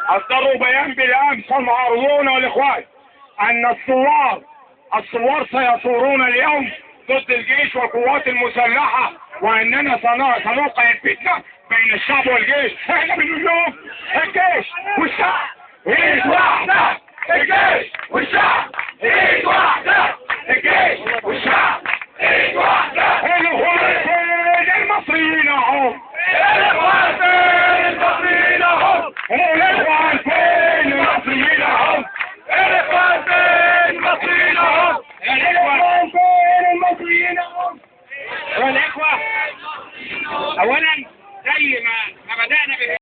أصدروا بيان بالأمس المعارضون والإخوان أن الثوار سيثورون اليوم ضد الجيش والقوات المسلحة، وأننا سنوقع الفتنة بين الشعب والجيش. احنا بنقول لهم الجيش والشعب ايد واحدة، الجيش والشعب ايد واحدة، الجيش والشعب ايد واحدة. الإخوان المصريين اهم، الإخوان المصريين اهم، الإخوان المصريين اهم، الإخوان المصريين اهم، الإخوان المصريين اهم. والإخوة أولا زي ما بدأنا به